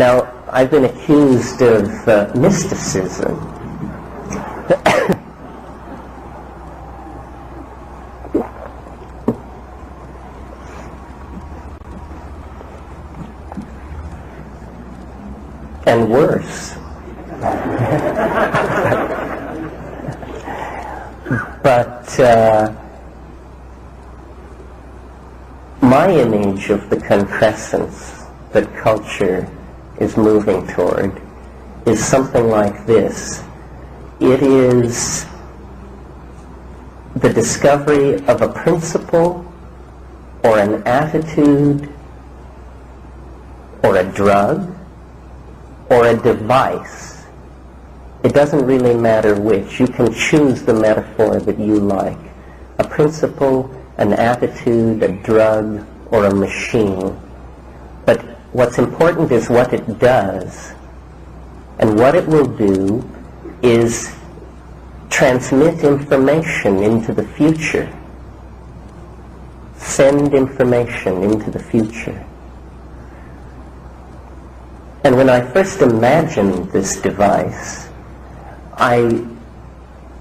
Now, I've been accused of mysticism. And worse. But my image of the concrescence that culture is moving toward is something like this. It is the discovery of a principle or an attitude or a drug or a device. It doesn't really matter which. You can choose the metaphor that you like. A principle, an attitude, a drug, or a machine. But what's important is what it does. And what it will do is transmit information into the future. Send information into the future. And when I first imagined this device,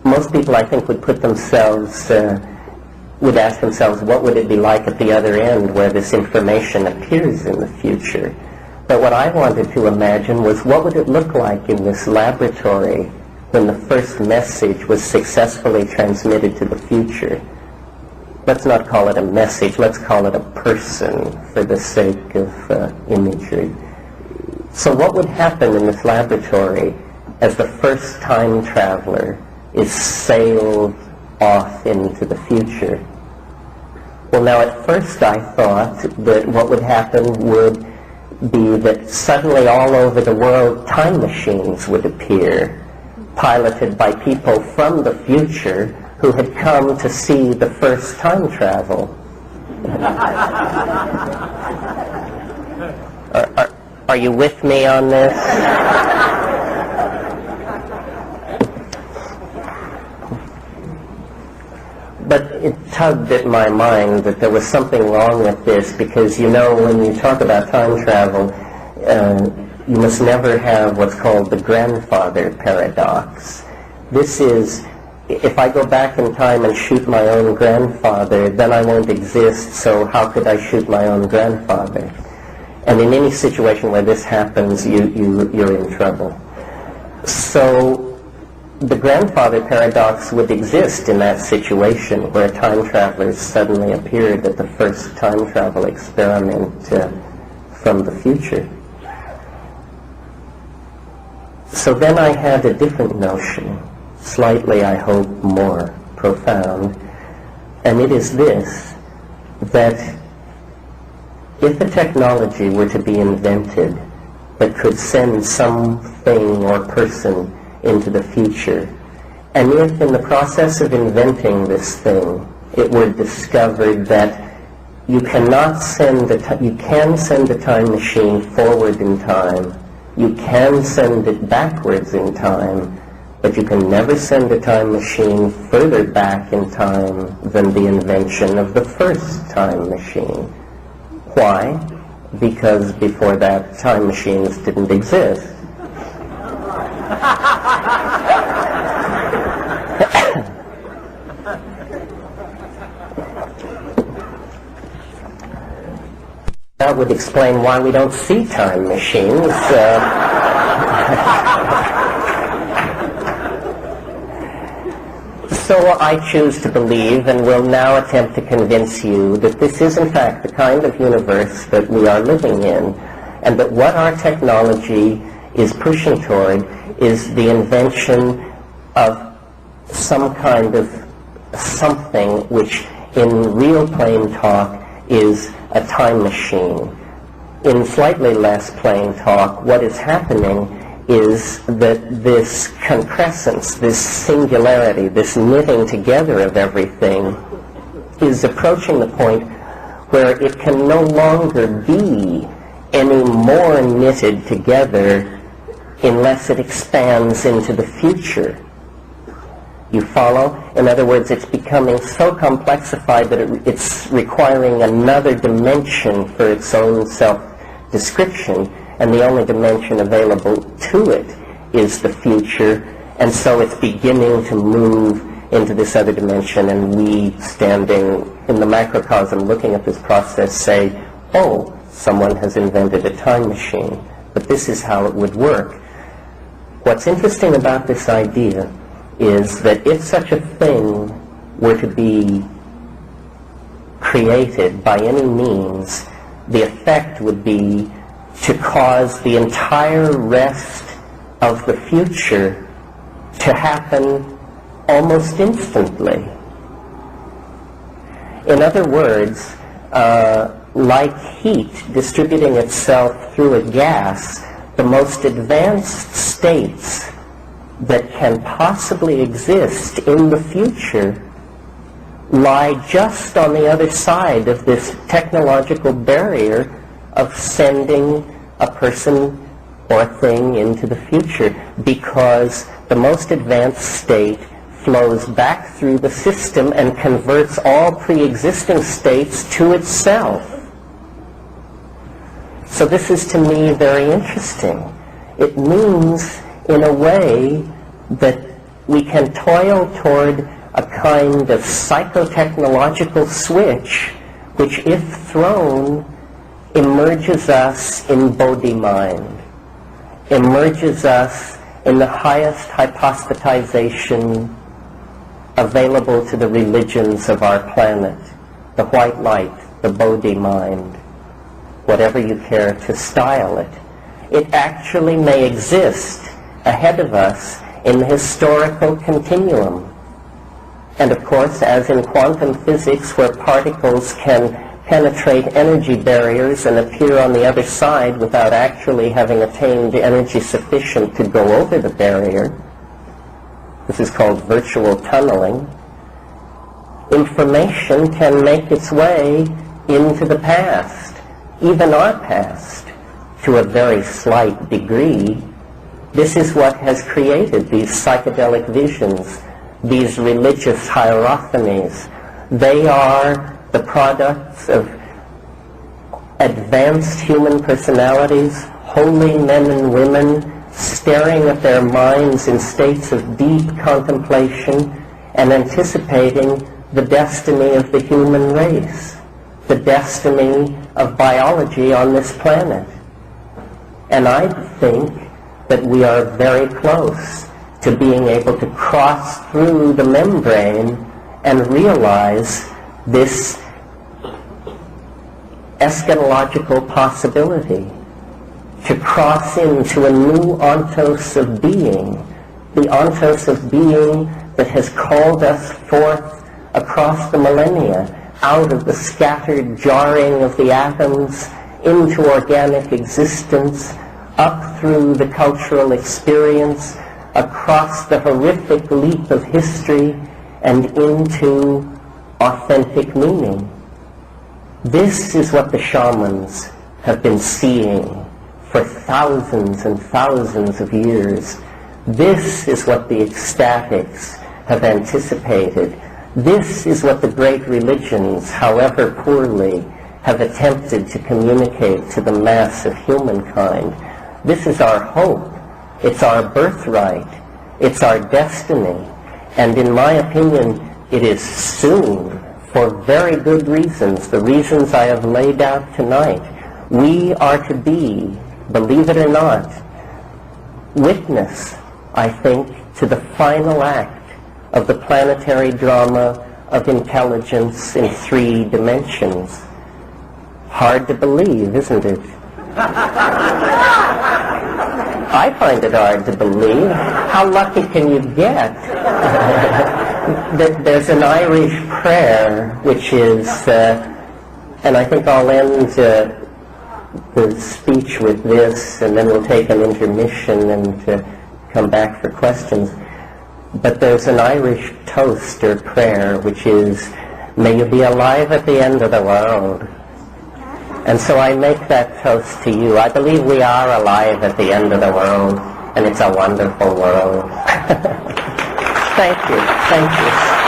most people I think would put themselves, would ask themselves, what would it be like at the other end where this information appears in the future? But what I wanted to imagine was, what would it look like in this laboratory when the first message was successfully transmitted to the future? Let's not call it a message, let's call it a person for the sake of imagery. So what would happen in this laboratory as the first time traveler is sailed off into the future? Well, now at first I thought that what would happen would be that suddenly all over the world time machines would appear, piloted by people from the future who had come to see the first time travel. Are you with me on this? But it tugged at my mind that there was something wrong with this, because, you know, when you talk about time travel, you must never have what's called the grandfather paradox. This is, if I go back in time and shoot my own grandfather, then I won't exist, so how could I shoot my own grandfather? And in any situation where this happens, you're in trouble. So the grandfather paradox would exist in that situation where time travelers suddenly appeared at the first time travel experiment from the future. So then I had a different notion, slightly, I hope, more profound, and it is this, that if a technology were to be invented that could send something or person into the future, and if in the process of inventing this thing it were discovered that you cannot you can send a time machine forward in time, you can send it backwards in time, but you can never send a time machine further back in time than the invention of the first time machine. Why? Because before that, time machines didn't exist. That would explain why we don't see time machines. So I choose to believe, and will now attempt to convince you, that this is in fact the kind of universe that we are living in, and that what our technology is pushing toward is the invention of some kind of something which in real plain talk is a time machine. In slightly less plain talk, what is happening is that this concrescence, this singularity, this knitting together of everything is approaching the point where it can no longer be any more knitted together unless it expands into the future. You follow? In other words, it's becoming so complexified that it's requiring another dimension for its own self-description. and the only dimension available to it is the future, and so it's beginning to move into this other dimension, and we, standing in the macrocosm looking at this process, say, oh, someone has invented a time machine, but this is how it would work. What's interesting about this idea is that if such a thing were to be created by any means, the effect would be to cause the entire rest of the future to happen almost instantly. In other words, like heat distributing itself through a gas, the most advanced states that can possibly exist in the future lie just on the other side of this technological barrier of sending a person or a thing into the future, because the most advanced state flows back through the system and converts all pre-existing states to itself. So this is to me very interesting. It means, in a way, that we can toil toward a kind of psychotechnological switch which, if thrown, emerges us in Bodhi mind, emerges us in the highest hypostatization available to the religions of our planet, the white light, the Bodhi mind, whatever you care to style it. It actually may exist ahead of us in the historical continuum. And of course, as in quantum physics, where particles can penetrate energy barriers and appear on the other side without actually having attained energy sufficient to go over the barrier, this is called virtual tunneling, information can make its way into the past, even our past, to a very slight degree. This is what has created these psychedelic visions, these religious hierophanies. They are the products of advanced human personalities, holy men and women, staring at their minds in states of deep contemplation and anticipating the destiny of the human race, the destiny of biology on this planet. And I think that we are very close to being able to cross through the membrane and realize this eschatological possibility, to cross into a new ontos of being, the ontos of being that has called us forth across the millennia, out of the scattered jarring of the atoms into organic existence, up through the cultural experience, across the horrific leap of history, and into authentic meaning. This is what the shamans have been seeing for thousands and thousands of years. This is what the ecstatics have anticipated. This is what the great religions, however poorly, have attempted to communicate to the mass of humankind. This is our hope. It's our birthright. It's our destiny. And in my opinion, it is soon, for very good reasons, the reasons I have laid out tonight. We are to be, believe it or not, witness, I think, to the final act of the planetary drama of intelligence in 3 dimensions. Hard to believe, isn't it? I find it hard to believe. How lucky can you get? There's an Irish prayer which is, and I think I'll end the speech with this, and then we'll take an intermission and come back for questions. But there's an Irish toast or prayer which is, "May you be alive at the end of the world." And so I make that toast to you. I believe we are alive at the end of the world, and it's a wonderful world. Thank you. Thank you.